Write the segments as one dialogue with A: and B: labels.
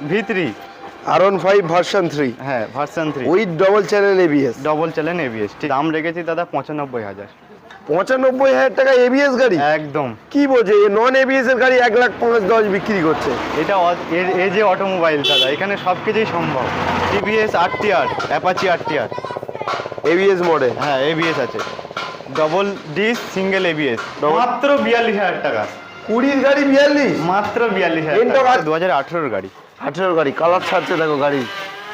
A: V3
B: R15 version 3,
A: হ্যাঁ version 3
B: with double channel ABS.
A: Double channel ABS. ঠিক দাম রেখেছি দাদা 95,000।
B: 95,000 টাকা এবিএস গাড়ি?
A: একদম।
B: কি বলছে, নন এবিএস এর গাড়ি 1,05,10 বিক্রি করছে?
A: এটা এই যে অটোমোবাইল দাদা, এখানে সব কিছুই সম্ভব। TVS RTR, Apache RTR
B: ABS model.
A: হ্যাঁ এবিএস আছে, ডবল ডিস সিঙ্গেল এবিএস, মাত্র 42,000 টাকা।
B: 20 গাড়ি 42?
A: মাত্র 42,000 টাকা। 2018 গাড়ি।
B: 18 গাড়ি, কালার ছাড়ছে দেখো গাড়ি,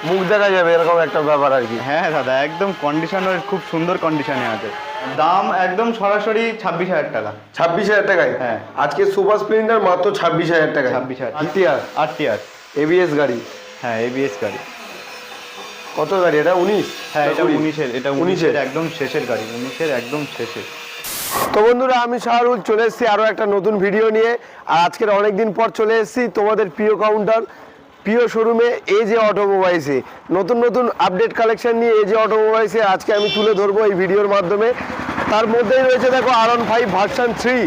B: মুখ দেখা যাবে এরকম একটা ব্যাপার আর কি।
A: হ্যাঁ দাদা একদম কন্ডিশনের খুব সুন্দর কন্ডিশনে আছে। দাম একদম সরাসরি 26,000 টাকা।
B: 26,000 টাকায়?
A: হ্যাঁ।
B: আজকে সুপার স্প্লেন্ডার মাত্র 26,000 টাকায়।
A: 26,000 RTR
B: এবিএস গাড়ি।
A: হ্যাঁ এবিএস গাড়ি।
B: কত গাড়ি এটা? 19?
A: হ্যাঁ এটা 19-এর, এটা 19-এর একদম শেষের গাড়ি, 19-এর একদম শেষের।
B: তো বন্ধুরা, আমি শাহরুল চলে এসেছি আরও একটা নতুন ভিডিও নিয়ে। আর আজকের অনেকদিন পর চলে এসেছি তোমাদের প্রিয় কাউন্টার, প্রিয় শোরুমে এজে অটোমোবাইলসে। নতুন নতুন আপডেট কালেকশন নিয়ে এজে অটোমোবাইলসে আজকে আমি তুলে ধরবো এই ভিডিওর মাধ্যমে। তার মধ্যেই রয়েছে দেখো R15 ভার্সন 3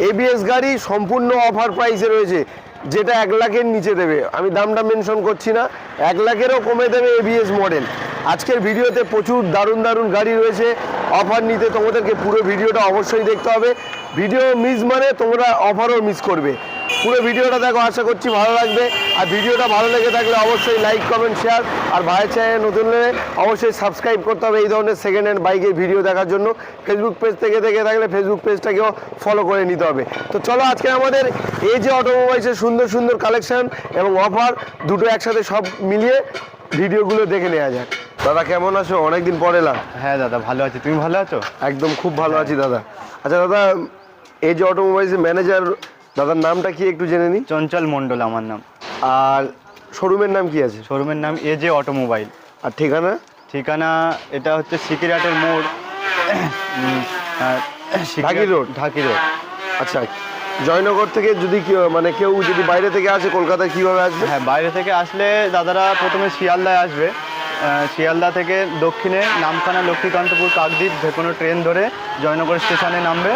B: এবিএস গাড়ি, সম্পূর্ণ অফার প্রাইসে রয়েছে, যেটা 1 লাখের নিচে দেবে। আমি দামটা মেনশন করছি না, 1 লাখেরও কমে দেবে এবিএস মডেল। আজকের ভিডিওতে প্রচুর দারুণ দারুণ গাড়ি রয়েছে। অফার নিতে তোমাদেরকে পুরো ভিডিওটা অবশ্যই দেখতে হবে। ভিডিও মিস মানে তোমরা অফারও মিস করবে। পুরো ভিডিওটা দেখো, আশা করছি ভালো লাগবে। আর ভিডিওটা ভালো লেগে থাকলে অবশ্যই লাইক, কমেন্ট, শেয়ার। আর ভাইয়ের চ্যানেল নতুন হলে অবশ্যই সাবস্ক্রাইব করতে হবে এই ধরনের সেকেন্ড হ্যান্ড বাইকের ভিডিও দেখার জন্য। ফেসবুক পেজ থেকে দেখে থাকলে ফেসবুক পেজটাকেও ফলো করে নিতে হবে। তো চলো আজকে আমাদের এজে অটোমোবাইলসের সুন্দর সুন্দর কালেকশন এবং অফার দুটো একসাথে সব মিলিয়ে ভিডিওগুলো দেখে নেওয়া যাক। দাদা কেমন আছো? অনেকদিন পর এলাম।
A: হ্যাঁ দাদা ভালো আছি, তুমি ভালো আছো?
B: একদম খুব ভালো আছি দাদা। আচ্ছা দাদা, এজে অটোমোবাইলসের ম্যানেজার দাদার নামটা কি একটু জেনে নিই?
A: চঞ্চল মণ্ডল আমার নাম।
B: আর শোরুমের নাম কি আছে?
A: শোরুমের নাম এজে অটোমোবাইল।
B: আর ঠিকানা?
A: ঠিকানা এটা হচ্ছে সিকিরহাটের মোড়,
B: ঢাকি রোড।
A: ঢাকি রোড।
B: আচ্ছা, জয়নগর থেকে যদি মানে কেউ যদি বাইরে থেকে আসে কলকাতায় কীভাবে আসবে?
A: হ্যাঁ বাইরে থেকে আসলে দাদারা প্রথমে শিয়ালদায় আসবে। শিয়ালদা থেকে দক্ষিণে নামখানা, লক্ষ্মীকান্তপুর, কাকদ্বীপ যে কোনো ট্রেন ধরে জয়নগর স্টেশনে নামবে,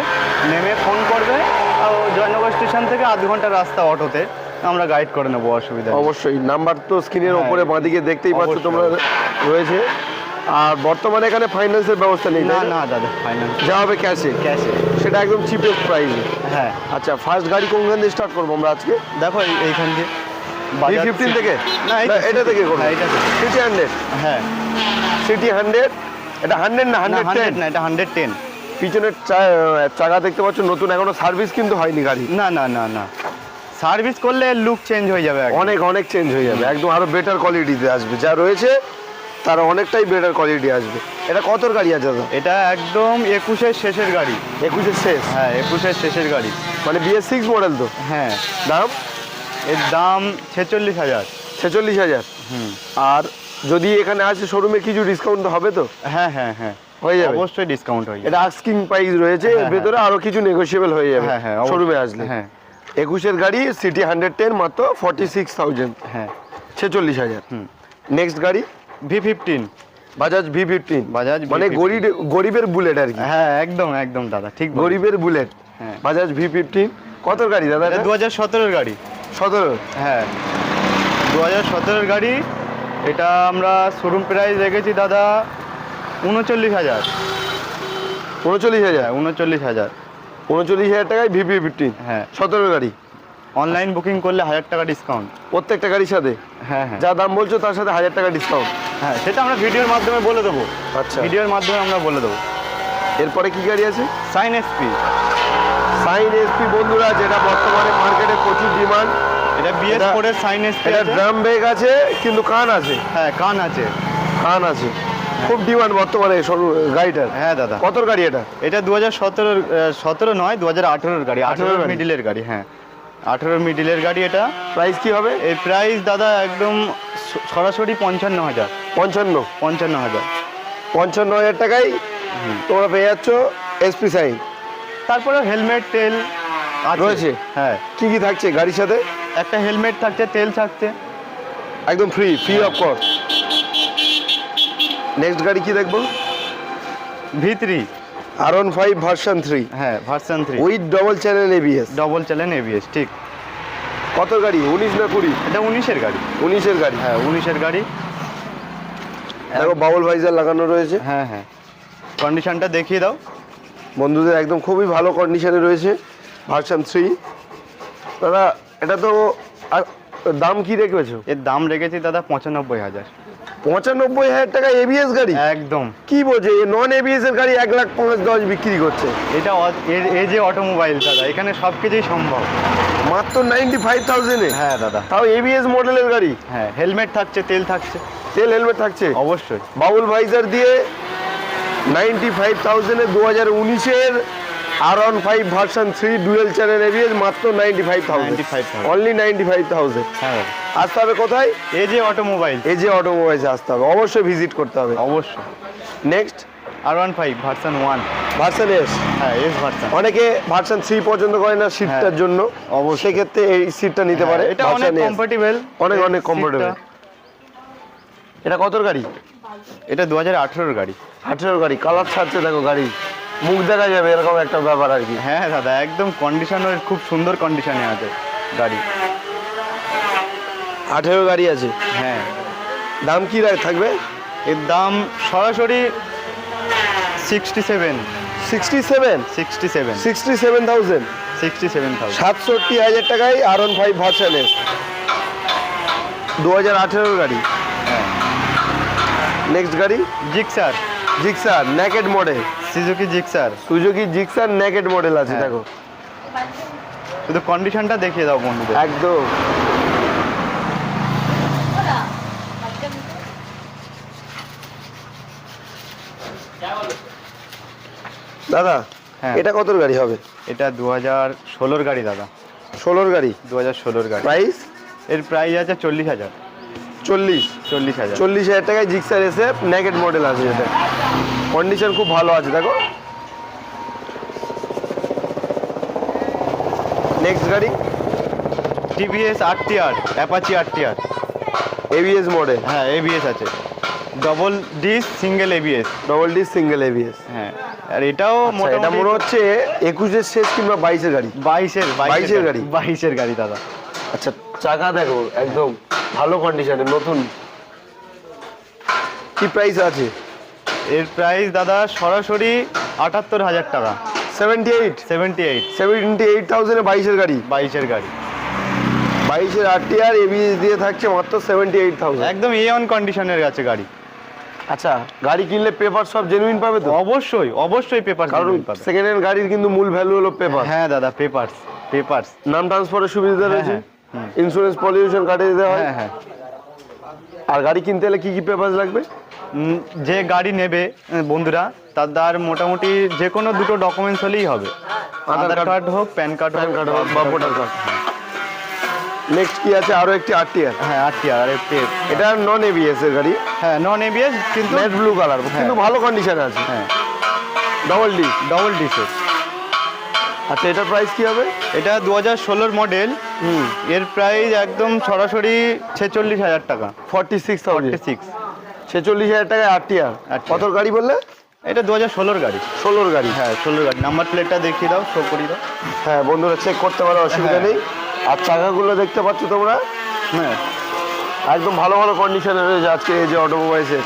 A: নেমে ফোন করবে। আর জয়নগর স্টেশন থেকে আধ ঘন্টার রাস্তা অটোতে, আমরা গাইড করে নেবো, অসুবিধা নেই।
B: অবশ্যই, নাম্বার তো স্ক্রিনের
A: হ্যাঁ,
B: ওপরে বাঁদিকে দেখতেই পাচ্ছ
A: অবশ্যই,
B: তোমরা রয়েছে। আর বর্তমানে এখানে ফাইন্যান্সের ব্যবস্থা নেই?
A: না না দাদা, ফাইন্যান্স
B: যা হবে ক্যাশে।
A: ক্যাশে,
B: সেটা একদম চিপেস্ট প্রাইসে।
A: হ্যাঁ।
B: আচ্ছা, ফার্স্ট গাড়ি কোনখান দিয়ে স্টার্ট করবো আমরা আজকে?
A: দেখো এইখান দিয়ে
B: V15 থেকে?
A: না
B: এটা থেকে করবো।
A: হ্যাঁ এটা থেকে।
B: সিটি 100?
A: হ্যাঁ
B: সিটি 100? এটা 100 না
A: 100
B: 110?
A: না, এটা 110।
B: পিছনের চাকা দেখতে পাচ্ছ নতুন, এখনো সার্ভিস কিন্তু হয়নি গাড়ি।
A: না না না না, সার্ভিস করলে লুক চেঞ্জ হয়ে যাবে,
B: অনেক অনেক চেঞ্জ হয়ে যাবে, একদম আরো বেটার কোয়ালিটিতে আসবে। যা রয়েছে তার অনেকটাই বেটার কোয়ালিটি আসবে। এটা কতর গাড়ি আছে দাদা?
A: এটা একদম 21-এর শেষের গাড়ি।
B: 21-এর শেষ?
A: হ্যাঁ 21-এর শেষের গাড়ি।
B: মানে BS6 মডেল তো?
A: হ্যাঁ।
B: দাম?
A: এর দাম 46,000।
B: 46,000? আর যদি এখানে আসে শোরুমে কিছু ডিসকাউন্ট হবে তো?
A: হ্যাঁ হ্যাঁ হ্যাঁ
B: হয়ে যাবে,
A: অবশ্যই ডিসকাউন্ট হয়ে যাবে।
B: এটা আস্কিং প্রাইস রয়েছে, এর ভেতরে আরো কিছু নেগোশিয়েবল হয়ে যাবে
A: হ্যাঁ হ্যাঁ
B: শোরুমে আসলে।
A: হ্যাঁ
B: 21-এর গাড়ি সিটি 110 মাত্র 46,000।
A: হ্যাঁ
B: 46,000। নেক্সট গাড়ি
A: V15,
B: বাজাজ V15।
A: বাজাজ
B: মানে গরিবের বুলেট আর কি।
A: হ্যাঁ একদম একদম দাদা ঠিক,
B: গরিবের বুলেট।
A: হ্যাঁ
B: বাজাজ V15 কত গাড়ি দাদা?
A: 2017-এর গাড়ি।
B: 17?
A: হ্যাঁ 2017-এর গাড়ি। এটা আমরা শোরুম প্রাইস রেখেছি দাদা 39,000।
B: 39,000?
A: 39,000।
B: 39,000 টাকায় V15?
A: হ্যাঁ
B: 17 গাড়ি।
A: অনলাইন বুকিং করলে 1000 টাকা ডিসকাউন্ট
B: প্রত্যেকটা গাড়ির সাথে?
A: হ্যাঁ হ্যাঁ
B: যা দাম বলছো তার সাথে 1000 টাকা ডিসকাউন্ট?
A: হ্যাঁ সেটা আমরা ভিডিওর মাধ্যমে বলে দেবো।
B: আচ্ছা,
A: ভিডিওর মাধ্যমে আমরা বলে দেবো।
B: এরপরে কি গাড়ি আছে?
A: Sign SP.
B: সাইন এসপি বন্ধুরা, যেটা বর্তমানে মার্কেটে প্রচুর ডিমান্ড।
A: এটা BS4-এর সাইন এসপি।
B: এটা ড্রাম ব্রেক আছে কিন্তু কান আছে।
A: হ্যাঁ কান আছে,
B: কান আছে, খুব ডিমান্ড বর্তমানে গাড়িটার।
A: হ্যাঁ দাদা।
B: কতর গাড়ি এটা?
A: এটা 2017 নয় 2018-এর গাড়ি, 18
B: গাড়ি।
A: মিডিলের গাড়ি। হ্যাঁ 18 মিডিলের গাড়ি। এটা
B: প্রাইস কি হবে?
A: এই প্রাইস দাদা একদম সরাসরি 55,000।
B: 55?
A: 55,000।
B: 55,000 টাকায় তোমরা পেয়ে যাচ্ছ এসপি সাইন।
A: তারপরে হেলমেট, তেল
B: রয়েছে?
A: হ্যাঁ।
B: কি কি থাকছে গাড়ির সাথে?
A: একটা হেলমেট থাকছে, তেল থাকছে,
B: একদম ফ্রি অফ কস্ট। নেক্সট গাড়ি কি দেখবো?
A: V3,
B: R15 version 3।
A: হ্যাঁ version 3
B: with double channel ABS.
A: Double channel ABS. ঠিক।
B: কত গাড়ি 19 না 20?
A: এটা 19-এর গাড়ি।
B: 19-এর গাড়ি।
A: হ্যাঁ 19-এর গাড়ি।
B: দেখো বাউল ভাইজার লাগানো রয়েছে।
A: হ্যাঁ হ্যাঁ, কন্ডিশনটা দেখিয়ে দাও
B: বন্ধুদের, একদম খুবই ভালো কন্ডিশনে রয়েছে ভার্সন 3। দাদা এটা তো আর দাম কি রেখেছো?
A: এর দাম রেখেছি দাদা 95,000।
B: 95,000 টাকা এবিএস গাড়ি?
A: একদম।
B: কি বলছে, নন এবিএস এর গাড়ি 1,05,10 বিক্রি করছে?
A: এটা এই যে অটোমোবাইল দাদা, এখানে সব কিছুই সম্ভব।
B: মাত্র 95,000 এ?
A: হ্যাঁ দাদা।
B: তাও এবিএস মডেলের গাড়ি?
A: হ্যাঁ, হেলমেট থাকছে, তেল থাকছে।
B: তেল হেলমেট থাকছে
A: অবশ্যই।
B: বাউল ভাইজার দিয়ে 95,000 এ 2019-এর R15 version 3 dual channel ABS মাত্র 95,000। অনলি 95,000।
A: হ্যাঁ দাদা।
B: আসতে হবে কোথায়?
A: এই যে অটোমোবাইল।
B: এই যে অটোমোবাইলসে আসতে হবে, অবশ্যই ভিজিট করতে হবে।
A: অবশ্যই।
B: Next
A: R15 version 1।
B: Version S.
A: হ্যাঁ, এস ভার্সন।
B: অনেকে ভার্সন 3 পছন্দ করে না সিটটার জন্য,
A: অবশ্যই।
B: সেক্ষেত্রে এই সিটটা নিতে পারে।
A: এটা অনেক কমফোর্টেবল,
B: অনেক কমফোর্টেবল। এটা কতর গাড়ি?
A: এটা 2018-এর গাড়ি।
B: 18-এর গাড়ি। কালার ছাড়ছে দেখো, গাড়ি মুখ দেখা যাবে এরকম একটা ব্যাপার আর কি।
A: হ্যাঁ দাদা, একদম কন্ডিশনের খুব সুন্দর কন্ডিশনে আছে গাড়ি।
B: 18 গাড়ি আছে।
A: হ্যাঁ।
B: দাম কি থাকবে?
A: এর দাম সরাসরি 67,000।
B: 67,000। 67,000 টাকায় R15 ভার্সন এস 2018-এর গাড়ি।
A: হ্যাঁ।
B: নেক্সট গাড়ি Gixxer naked model. Suzuki Gixxer naked model আছে।
A: হ্যাঁ।
B: দেখো
A: শুধু কন্ডিশনটা দেখিয়ে দাও বন্ধুদের।
B: একদম। দাদা
A: হ্যাঁ।
B: এটা কতর গাড়ি হবে?
A: এটা 2016-এর গাড়ি দাদা।
B: 16-এর গাড়ি।
A: 2016-এর গাড়ি।
B: প্রাইস?
A: এর প্রাইস আছে 40,000।
B: 40,000 টাকায় জিক্সার এসে নেকেড মডেল আছে। এটা কন্ডিশন খুব ভালো আছে। দেখো নেক্সট গাড়ি
A: TVS RTR, Apache RTR।
B: ABS model.
A: হ্যাঁ, এবিএস আছে। Double disc single ABS.
B: হ্যাঁ।
A: আর এটাও
B: এটা মনে হচ্ছে 21-এর শেষ কিংবা 22-এর গাড়ি।
A: 22-এর গাড়ি দাদা।
B: আচ্ছা, চাকা দেখো একদম ভালো কন্ডিশনে, নতুন। কি প্রাইস আছে?
A: এর প্রাইস দাদা সরাসরি 78,000 টাকা।
B: 78,000 এ 22-এর গাড়ি।
A: 22-এর গাড়ি।
B: 22-এর RTR এবিএস দিয়ে থাকছে মাত্র 78,000।
A: একদম A1 কন্ডিশনের আছে গাড়ি।
B: আচ্ছা, গাড়ি কিনলে পেপার সব জেনুইন পাবে তো?
A: অবশ্যই পেপার,
B: কারণ সেকেন্ড হ্যান্ড গাড়ির কিন্তু মূল ভ্যালু হলো পেপার।
A: হ্যাঁ দাদা, পেপারস।
B: নাম ট্রান্সফারের সুবিধা রয়েছে, ইন্স্যুরেন্স পলিউশন কাটে দিতে হয়।
A: হ্যাঁ।
B: আর গাড়ি কিনতে হলে কি পেপার লাগবে?
A: যে গাড়ি নেবে বন্ধুরা, তার মোটামুটি যে কোনো দুটো ডকুমেন্টস হলেই হবে। আধার কার্ড হোক, প্যান কার্ড হোক
B: বা ভোটার কার্ড। নেক্সট কি আছে? আরো একটি RTR।
A: হ্যাঁ, RTR আর একটি।
B: এটা নন এবিএস এর গাড়ি।
A: হ্যাঁ, নন এবিএস কিন্তু
B: ম্যাট ব্লু কালার, কিন্তু ভালো কন্ডিশনে আছে।
A: হ্যাঁ,
B: ডবল
A: ডিস।
B: আচ্ছা, এটার প্রাইস কি হবে?
A: এটা 2016-এর মডেল। এর প্রাইস একদম সরাসরি 46,000 টাকা।
B: 46,000 টাকায় RTR। কত গাড়ি বললে?
A: এটা 2016-এর গাড়ি।
B: 16-এর গাড়ি।
A: হ্যাঁ, 16-এর গাড়ি। নাম্বার প্লেটটা দেখিয়ে দাও, শো করিয়ে দাও।
B: হ্যাঁ বন্ধুরা, চেক করতে পারো, অসুবিধা নেই। আর চাকাগুলো দেখতে পাচ্ছ তোমরা,
A: হ্যাঁ
B: একদম ভালো কন্ডিশনে রয়েছে আজকে এই যে অটোমোবাইলসের।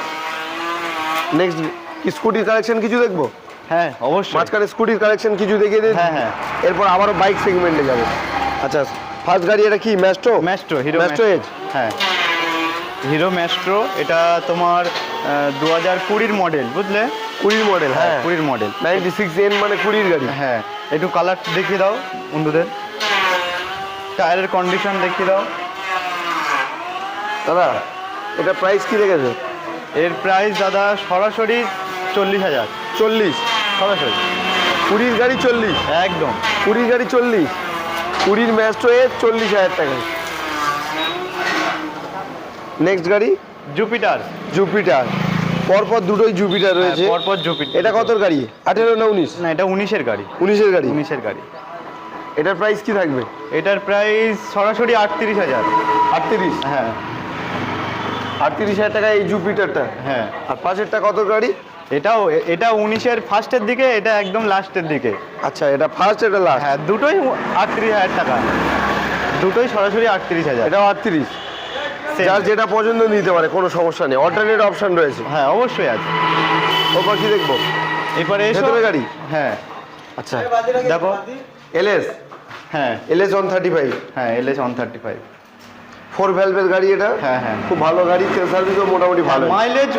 B: নেক্সট কি স্কুটির কালেকশন কিছু দেখবো?
A: হ্যাঁ অবশ্যই।
B: মাঝখানে স্কুটির কালেকশন কিছু দেখিয়ে দিই।
A: হ্যাঁ।
B: এরপর আবারও বাইক সেগমেন্টে যাবো। আচ্ছা, ফার্স্ট গাড়ি এটা কি?
A: Hero maestro edge. হ্যাঁ, হিরো ম্যাস্ট্রো। এটা তোমার 2020-এর মডেল, বুঝলে?
B: 20 মডেল। হ্যাঁ,
A: 20 মডেল।
B: 96N মানে 20-এর গাড়ি।
A: হ্যাঁ, একটু কালার দেখিয়ে দাও বন্ধুদের। টায়ারের কন্ডিশন দেখিয়ে দাও
B: দাদা। এটা প্রাইস কি রেখেছে?
A: এর প্রাইস দাদা সরাসরি 40,000।
B: 40
A: সরাসরি।
B: 20-এর গাড়ি 40?
A: একদম।
B: 20-এর গাড়ি 40। 20-এর ম্যাস্ট্রো এজ 40,000 টাকায়। নেক্সট গাড়ি জুপিটার। পরপর দুটোই জুপিটার রয়েছে।
A: পরপর জুপিটার।
B: এটা কতর গাড়ি? 18 না 19?
A: না, এটা 19-এর গাড়ি।
B: 19-এর গাড়ি। এটার প্রাইস কি থাকবে?
A: এটার প্রাইস সরাসরি 38,000।
B: 38?
A: হ্যাঁ,
B: 38,000 টাকা এই জুপিটারটা।
A: হ্যাঁ।
B: আর পাশেরটা কত গাড়ি?
A: এটা 19-এর ফার্স্টের দিকে, এটা একদম লাস্টের দিকে।
B: আচ্ছা, এটা ফার্স্ট, এটা লাস্ট।
A: হ্যাঁ, দুটোই 38,000 টাকা। দুটোই সরাসরি 38,000।
B: এটাও 38।
A: Same।
B: যার যেটা পছন্দ নিতে পারে, কোনো সমস্যা নেই, অল্টারনেট অপশন রয়েছে।
A: হ্যাঁ অবশ্যই আছে।
B: ওপর কি দেখবো?
A: এরপরে এসো।
B: ভেতরে গাড়ি?
A: হ্যাঁ
B: আচ্ছা,
A: দেখো।
B: এলএস,
A: হ্যাঁ
B: এলএস 135,
A: হ্যাঁ LS 135।
B: 4 ভ্যালভের গাড়ি এটা।
A: হ্যাঁ হ্যাঁ।
B: খুব ভালো গাড়ি, তেল সার্ভিসও মোটামুটি ভালো।
A: মাইলেজ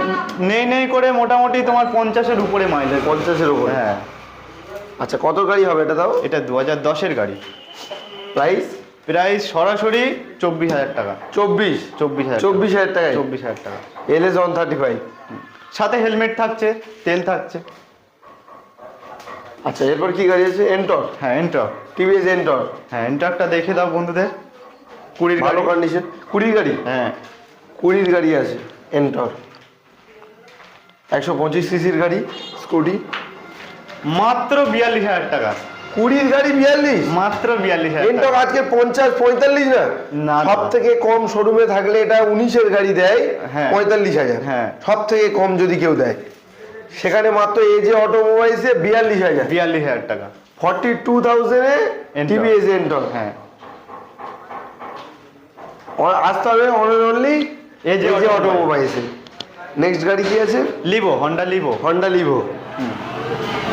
A: নেই করে মোটামুটি তোমার 50-এর উপরে মাইলেজ।
B: 50-এর উপরে?
A: হ্যাঁ।
B: আচ্ছা, কত গাড়ি হবে এটা তাও?
A: এটা 2010-এর গাড়ি।
B: প্রাইস?
A: প্রাইস সরাসরি 24,000 টাকা।
B: 24,000 টাকায়?
A: 24,000 টাকা।
B: এলএস 135,
A: সাথে হেলমেট থাকছে, তেল থাকছে।
B: আচ্ছা, এরপর কি গাড়ি আছে? এন্টর।
A: হ্যাঁ এন্টক।
B: টিভিএস এন্টর।
A: হ্যাঁ এন্টকটা দেখে দাও বন্ধুদের। 20
B: ভালো কন্ডিশন, 20 গাড়ি?
A: হ্যাঁ
B: 20 গাড়ি আছে এন্টর। 125 সিসির গাড়ি, স্কুটি।
A: মাত্র 42,000 টাকা।
B: 20 গাড়ি 42?
A: মাত্র 42,000
B: এন্টর
A: টাকা।
B: আজকে 50-45 না?
A: না,
B: সব থেকে কম শোরুমে থাকলে এটা 19-এর গাড়ি দেয়
A: হ্যাঁ।
B: 45,000।
A: হ্যাঁ।
B: সব থেকে কম যদি কেউ দেয়, সেখানে মাত্র এই যে অটোমোবাইলসে 42,000।
A: 42,000 টাকা।
B: 42,000 এ
A: Entor।
B: টিভিএস এন্টর।
A: হ্যাঁ
B: আসতে হবে অনলি
A: এই যে
B: অটোমোবাইলসে। নেক্সট গাড়ি কি আছে?
A: Livo, Honda Livo.
B: Honda Livo.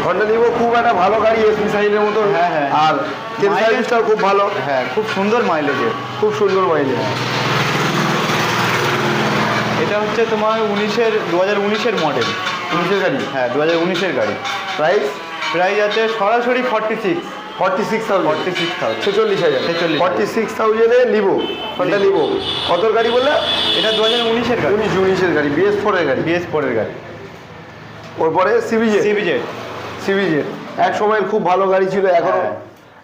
B: Honda Livo খুব একটা ভালো গাড়ি, এসপি সাইনের মতো।
A: হ্যাঁ, হ্যাঁ।
B: আর তেল
A: Mileage-
B: সার্ভিসটাও খুব ভালো।
A: হ্যাঁ খুব সুন্দর মাইলেজের।
B: খুব সুন্দর মাইলেজ।
A: এটা হচ্ছে তোমার 2019-এর মডেল।
B: 19-এর গাড়ি?
A: হ্যাঁ 2019-এর গাড়ি।
B: প্রাইস?
A: প্রাইস আছে সরাসরি 46,000।
B: 46,000।
A: 46,000।
B: 46,000।
A: 46,000।
B: 46,000 এ লিভো, হন্ডা লিভো। কত গাড়ি বললে?
A: এটা 2019-এর গাড়ি।
B: 19-এর গাড়ি, BS4 এর গাড়ি।
A: BS4-এর গাড়ি।
B: ওরপরে সিবিজেড।
A: সিবিজেড।
B: সিবিজেড এক সময়ের খুব ভালো গাড়ি ছিল, এখনো।
A: হ্যাঁ।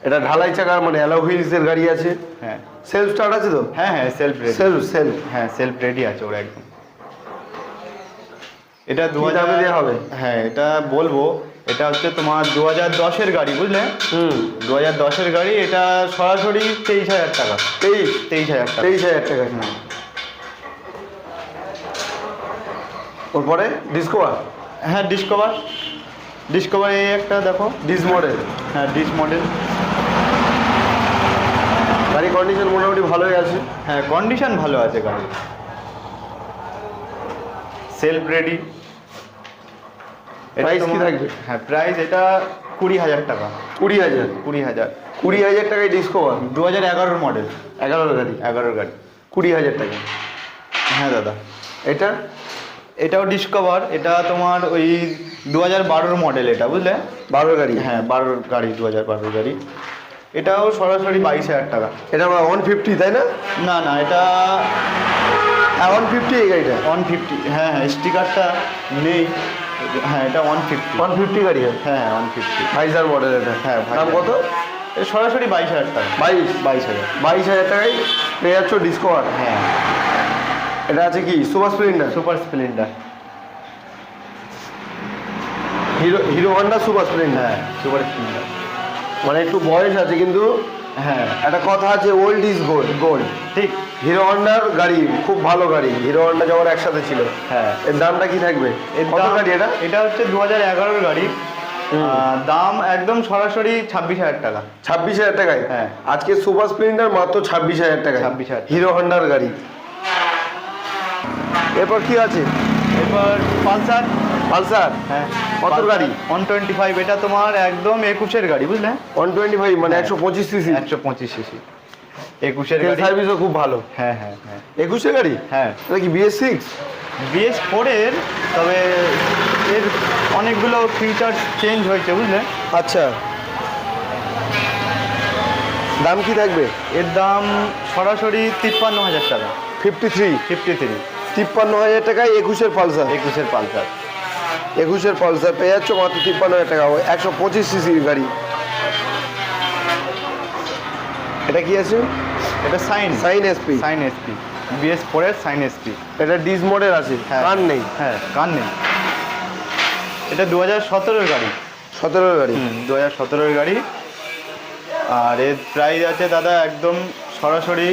B: এটা ঢালাই চাকার, মানে অ্যালো হুইলস এর গাড়ি আছে।
A: হ্যাঁ
B: সেলফ স্টার্ট আছে তো?
A: হ্যাঁ হ্যাঁ সেলফ রেডি।
B: সেলফ।
A: হ্যাঁ সেলফ রেডি আছে ওরা একদম। এটা
B: কি দামে দেওয়া হবে?
A: হ্যাঁ এটা বলবো। এটা হচ্ছে তোমার 2010-এর গাড়ি, বুঝলে? 2010-এর গাড়ি। এটা সরাসরি 23,000 টাকা। 23,000 টাকা।
B: 23,000 টাকা। ওরপরে ডিসকভার।
A: হ্যাঁ ডিসকভার এই একটা দেখো।
B: Dish model.
A: হ্যাঁ ডিস মডেল।
B: গাড়ি কন্ডিশন মোটামুটি ভালোই আছে।
A: হ্যাঁ কন্ডিশন ভালো আছে গাড়ি। Self ready.
B: প্রাইস কি থাকবে?
A: হ্যাঁ প্রাইস এটা 20,000 টাকা।
B: 20,000?
A: 20,000
B: টাকায় ডিসকভার।
A: 2011-এর মডেল।
B: 11 গাড়ি?
A: 11 গাড়ি।
B: 20,000 টাকা।
A: হ্যাঁ দাদা।
B: এটা?
A: এটাও ডিসকভার। এটা তোমার ওই 2012-এর মডেল এটা, বুঝলে?
B: 12 গাড়ি?
A: হ্যাঁ 12 গাড়ি, 2012 গাড়ি। এটাও সরাসরি 22,000 টাকা।
B: এটা 150 তাই না?
A: না এটা
B: 150 এই গাড়িটা?
A: 150। হ্যাঁ স্টিকারটা নেই। হ্যাঁ এটা 150।
B: 150 গাড়ি?
A: হ্যাঁ 150।
B: ভাইজার মডেল এটা?
A: হ্যাঁ
B: দাম কত?
A: সরাসরি 22,000 টাকা।
B: 22,000 টাকায় পেয়ে যাচ্ছ ডিসকভার।
A: হ্যাঁ
B: এটা আছে কি? Super Splendor.
A: Super Splendor.
B: Hero Honda super Splendor.
A: হ্যাঁ সুপার স্প্লেন্ডার।
B: মানে একটু বয়স আছে, কিন্তু
A: হ্যাঁ
B: একটা কথা আছে, ওল্ড ইজ গোল্ড।
A: ঠিক।
B: হিরো হন্ডার গাড়ি খুব ভালো গাড়ি। হিরো হন্ডা যখন একসাথে ছিল।
A: হ্যাঁ
B: এর দামটা কি থাকবে? কত গাড়ি এটা?
A: এটা হচ্ছে 2011-এর গাড়ি। দাম একদম সরাসরি 26,000 টাকা।
B: 26,000 টাকায়?
A: হ্যাঁ।
B: আজকে সুপার স্প্লেন্ডার মাত্র 26,000 টাকায়।
A: 26,000 টাকা।
B: হিরো হন্ডার গাড়ি। এরপর কি আছে?
A: এবার পালসার। হ্যাঁ
B: কত গাড়ি?
A: 125। এটা তোমার একদম 21-এর গাড়ি, বুঝলে?
B: 125 মানে 125 সিসি।
A: 125 সিসি। 21-এর
B: তেল
A: গাড়ি।
B: সার্ভিসও খুব ভালো।
A: হ্যাঁ
B: 21-এর গাড়ি?
A: হ্যাঁ
B: এটা কি BS6?
A: BS4-এর, তবে এর অনেকগুলো ফিচার্স চেঞ্জ হয়েছে, বুঝলে?
B: আচ্ছা, দাম কি থাকবে?
A: এর দাম সরাসরি 53,000 টাকা।
B: 53? 53,000 টাকায় 21-এর পালসার।
A: 21-এর পালসার।
B: 21-এর পালসার পেয়ে যাচ্ছ মাত্র 53,000 টাকা। 125 সিসির গাড়ি। এটা কি আছে?
A: এটা সাইন
B: SP।
A: BS4-এর সাইন SP।
B: এটা ডিস মডেল আছে, কান নেই।
A: হ্যাঁ কান নেই। এটা 2017-এর গাড়ি।
B: 17-এর গাড়ি?
A: 2017-এর গাড়ি। আর এর প্রাইস আছে দাদা একদম সরাসরি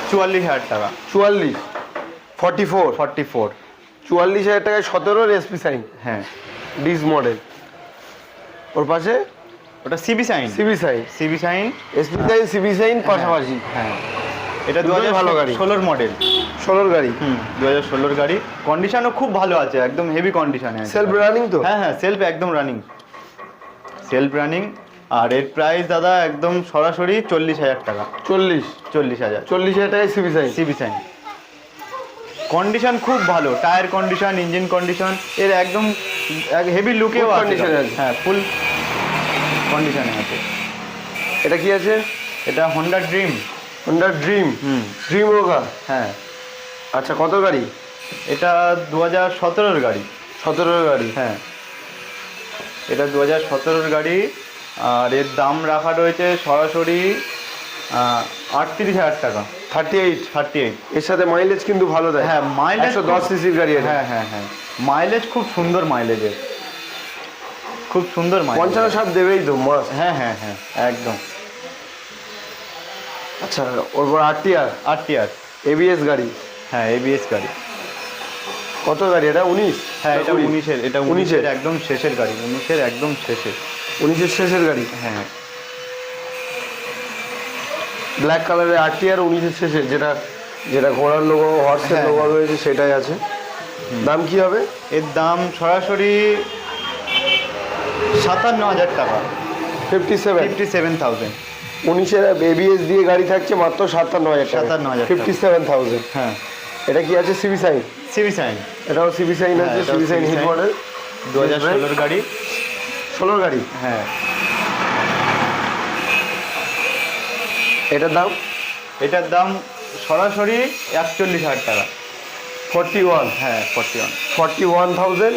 A: 44,000 টাকা।
B: 44? 44?
A: 44,000
B: টাকায় 17-এর SP সাইন।
A: হ্যাঁ
B: ডিস মডেল। ওর পাশে
A: ওটা CB shine,
B: CB shine,
A: CB shine,
B: SP shine, CB shine পাশাপাশি।
A: হ্যাঁ, এটা
B: দুটোই ভালো গাড়ি।
A: 2016 মডেল,
B: 16 গাড়ি।
A: 2016 গাড়ি, কন্ডিশনও খুব ভালো আছে, একদম হেভি কন্ডিশনে আছে।
B: সেলফ রানিং তো?
A: হ্যাঁ হ্যাঁ, সেলফ একদম রানিং, সেলফ রানিং। আর এর প্রাইস দাদা একদম সরাসরি 40,000 টাকা। 40,000
B: টাকায় CB shine.
A: CB shine, condition খুব ভালো, টায়ার কন্ডিশন, ইঞ্জিন কন্ডিশন এর একদম হেভি লুকেও
B: Full
A: আছে।
B: condition আছে।
A: হ্যাঁ, ফুল কন্ডিশনে আছে।
B: এটা কি আছে?
A: এটা Honda Dream.
B: Honda Dream. Dream হোগা।
A: হ্যাঁ,
B: আচ্ছা, কত গাড়ি?
A: এটা 2017 গাড়ি।
B: 17 গাড়ি।
A: হ্যাঁ, এটা 2017 গাড়ি। আর এর দাম রাখা রয়েছে সরাসরি 38,000 টাকা।
B: 38। এর সাথে মাইলেজ কিন্তু ভালো দেয়।
A: হ্যাঁ, মাইলেজ
B: 110 সিসির গাড়ি এটা।
A: হ্যাঁ হ্যাঁ হ্যাঁ, মাইলেজ খুব সুন্দর, মাইলেজের খুব সুন্দর মাইলেজ।
B: 55 দেবেই তো মাস।
A: হ্যাঁ হ্যাঁ হ্যাঁ, একদম।
B: আচ্ছা, ওর পর আরটিআর।
A: আরটিআর,
B: এবিএস গাড়ি।
A: হ্যাঁ, এবিএস গাড়ি।
B: কত গাড়ি এটা? 19?
A: হ্যাঁ, এটা 19-এর, এটা
B: 19-এর
A: 19-এর একদম শেষের গাড়ি, 19-এর একদম শেষের।
B: 19-এর শেষের গাড়ি।
A: হ্যাঁ,
B: ব্ল্যাক কালারের আরটিআর 19-এর শেষের, যেটা ঘোড়ার লোগো, হর্সের
A: হ্যাঁ,
B: লোগো রয়েছে সেটাই আছে। দাম কি হবে?
A: এর দাম সরাসরি 57,000 টাকা। 57,000।
B: 19-এর এবিএস দিয়ে গাড়ি থাকছে মাত্র 57,000 টাকা।
A: 57,000 টাকা।
B: 57,000।
A: হ্যাঁ,
B: এটা কি আছে? CB shine.
A: সিবি সাইন,
B: এটাও সিবি সাইন
A: হ্যাঁ,
B: আছে।
A: এটাও
B: CB shine
A: CB
B: hit
A: sign।
B: Model.
A: 2016 গাড়ি।
B: 16 গাড়ি।
A: হ্যাঁ,
B: এটার দাম?
A: এটার দাম সরাসরি 41,000 টাকা।
B: 41।
A: হ্যাঁ, 41।
B: 41,000।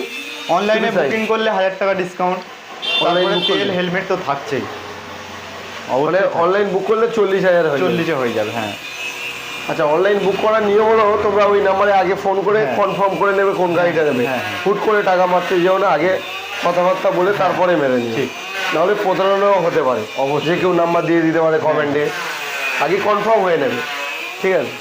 A: অনলাইনে
B: CB sign।
A: বুকিং করলে 1,000 টাকা ডিসকাউন্ট।
B: Online
A: তারপরে
B: book
A: তেল,
B: করলে?
A: হেলমেট তো থাকছেই।
B: মানে
A: অবশ্যই
B: অনলাইন বুক করলে 40,000 হয়।
A: 40-এ হয়ে যাবে। হ্যাঁ,
B: আচ্ছা, অনলাইন বুক করার নিয়ম হলো তোমরা ওই নাম্বারে আগে ফোন করে
A: হ্যাঁ।
B: কনফার্ম করে নেবে কোন গাড়িটা নেবে।
A: হ্যাঁ, হ্যাঁ।
B: হুট করে টাকা মারতে যেও না, আগে কথাবার্তা বলে তারপরে মেরে নিও।
A: ঠিক।
B: নাহলে প্রতারণাও হতে পারে। যে কেউ নাম্বার দিয়ে দিতে পারে কমেন্টে। আগে কনফার্ম হয়ে নেবে, ঠিক আছে?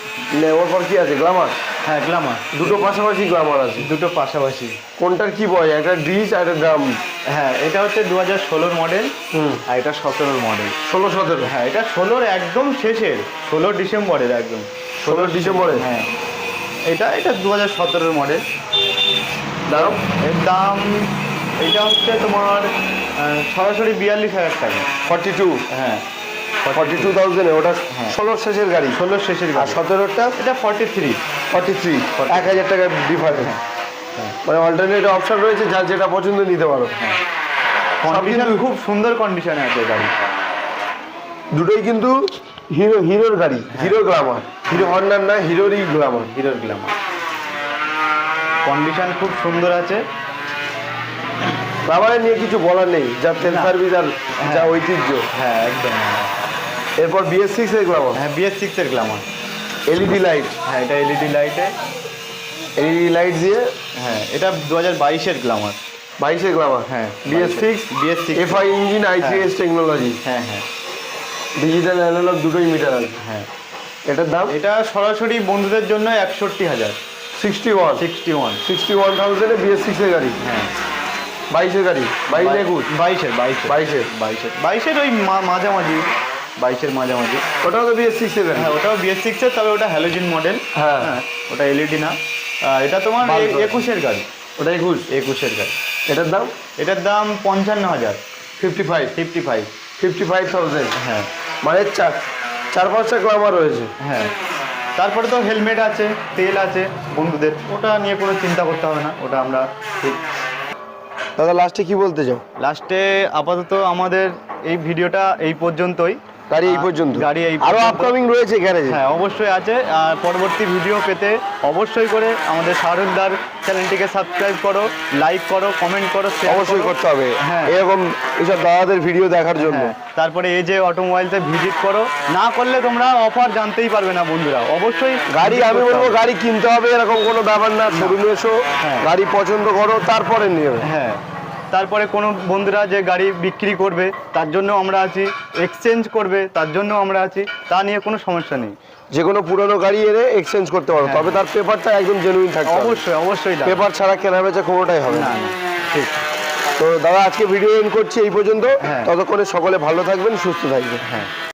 B: ওর পর কি আছে? গ্ল্যামার।
A: হ্যাঁ, গ্ল্যামার।
B: দুটো পাশাপাশি গ্ল্যামার আছে।
A: দুটো পাশাপাশি।
B: কোনটার কি বয়? একটা ডিস আর একটা ড্রাম।
A: হ্যাঁ, এটা হচ্ছে 2016 মডেল। আর এটা 17 মডেল।
B: 16-17।
A: হ্যাঁ, এটা 16-র একদম শেষের, 16 ডিসেম্বরের একদম।
B: 16 ডিসেম্বরে।
A: হ্যাঁ, এটা 2017 মডেল।
B: দাম?
A: এর দাম এটা হচ্ছে তোমার সরাসরি 42,000 টাকা।
B: 42।
A: হ্যাঁ,
B: 42,000 এ ওটা
A: হ্যাঁ।
B: 16 শেষের গাড়ি।
A: 16 শেষের
B: আর
A: গাড়ি।
B: 17টা
A: এটা 43।
B: 43। 1,000 টাকা ডিফারেন্স।
A: হ্যাঁ।
B: মানে অল্টারনেট অপশন রয়েছে, যার যেটা পছন্দ নিতে পারো।
A: কন্ডিশন
B: কিন্তু-
A: খুব সুন্দর কন্ডিশনে আছে গাড়ি।
B: দুটোই কিন্তু হিরোর গাড়ি। Hero Glamour. হিরো হন্ডার না, হিরোরই গ্ল্যামার।
A: হিরোর গ্ল্যামার, কন্ডিশন খুব সুন্দর আছে।
B: গ্ল্যামারের নিয়ে কিছু বলার নেই, যা তেল
A: না।
B: সার্ভিস আর যা ঐতিহ্য।
A: হ্যাঁ, একদম।
B: এরপর BS6 এর গ্ল্যামার।
A: হ্যাঁ, BS6 এর গ্ল্যামার।
B: LED light.
A: হ্যাঁ, এটা এলইডি লাইটে।
B: এলইডি লাইট দিয়ে।
A: হ্যাঁ, এটা 2022-এর গ্ল্যামার।
B: 22 এর গ্ল্যামার।
A: হ্যাঁ,
B: BS6। FI engine, ICS technology.
A: হ্যাঁ হ্যাঁ
B: ডিজিটাল অ্যানালগ দুটোই মিটার আছে।
A: হ্যাঁ,
B: এটার দাম?
A: এটা সরাসরি বন্ধুদের জন্য 61,000।
B: 61। 61,000 এ BS6 এর গাড়ি।
A: হ্যাঁ,
B: 22 এর গাড়ি। 22
A: 22-এর
B: 22-এর।
A: 22-এর ওই মাঝামাঝি, 22-এর মাঝামাঝি।
B: ওটাও তো BS6 এর গাড়ি।
A: হ্যাঁ, ওটাও BS6 এর, তবে ওটা হ্যালোজেন মডেল।
B: হ্যাঁ।
A: হ্যাঁ, ওটা এলইডি না। এটা তোমার
B: Bulb
A: 21-এর গাড়ি।
B: ওটা 21।
A: 21-এর গাড়ি।
B: এটার দাম?
A: এটার দাম 55,000।
B: 55। 55,000।
A: হ্ঁ,
B: মানে 4-5টা গ্ল্যামার রয়েছে।
A: হ্যাঁ। তারপরে তো হেলমেট আছে, তেল আছে বন্ধুদের, ওটা নিয়ে কোনো চিন্তা করতে হবে না, ওটা আমরা ঠিক।
B: দাদা, লাস্টে কি বলতে চাও?
A: লাস্টে আপাতত আমাদের এই ভিডিওটা এই পর্যন্তই।
B: গাড়ি এই পর্যন্ত?
A: গাড়ি এই
B: আরো
A: পর্যন্ত।
B: আপকামিং রয়েছে গ্যারেজে?
A: হ্যাঁ, অবশ্যই আছে। আর পরবর্তী ভিডিও পেতে অবশ্যই করে আমাদের শাহরুখদার চ্যানেলটিকে সাবস্ক্রাইব করো, লাইক করো, কমেন্ট করো, share
B: অবশ্যই
A: করো।
B: করতে হবে।
A: হ্যাঁ।
B: এরকম এইসব দাদাদের ভিডিও দেখার জন্য।
A: হ্যাঁ, তারপরে এই যে অটোমোবাইলসে ভিজিট করো, না করলে তোমরা অফার জানতেই পারবে না বন্ধুরা। অবশ্যই
B: গাড়ি,
A: visit
B: আমি
A: করতে
B: বলবো
A: হবে।
B: গাড়ি কিনতে হবে এরকম কোনো ব্যাপার না। শোরুমে এসো,
A: হ্যাঁ।
B: গাড়ি পছন্দ করো, তারপরে নিও।
A: হ্যাঁ, তারপরে কোনো বন্ধুরা যে গাড়ি বিক্রি করবে তার জন্য আমরা আছি, এক্সচেঞ্জ করবে তার জন্য আমরা আছি, তা নিয়ে কোনো সমস্যা নেই।
B: যে কোনো পুরনো গাড়ি এনে এক্সচেঞ্জ করতে পারো,
A: হ্যাঁ।
B: তবে তার পেপারটা একদম জেনুইন থাকবে।
A: অবশ্যই অবশ্যই দাদা।
B: পেপার ছাড়া কেনা বেচা কোনোটাই হবে
A: না
B: না।
A: না, ঠিক।
B: তো দাদা আজকে ভিডিও এন্ড করছি এই পর্যন্ত।
A: হ্যাঁ।
B: ততক্ষণে সকলে ভালো থাকবেন, সুস্থ থাকবেন।
A: হ্যাঁ।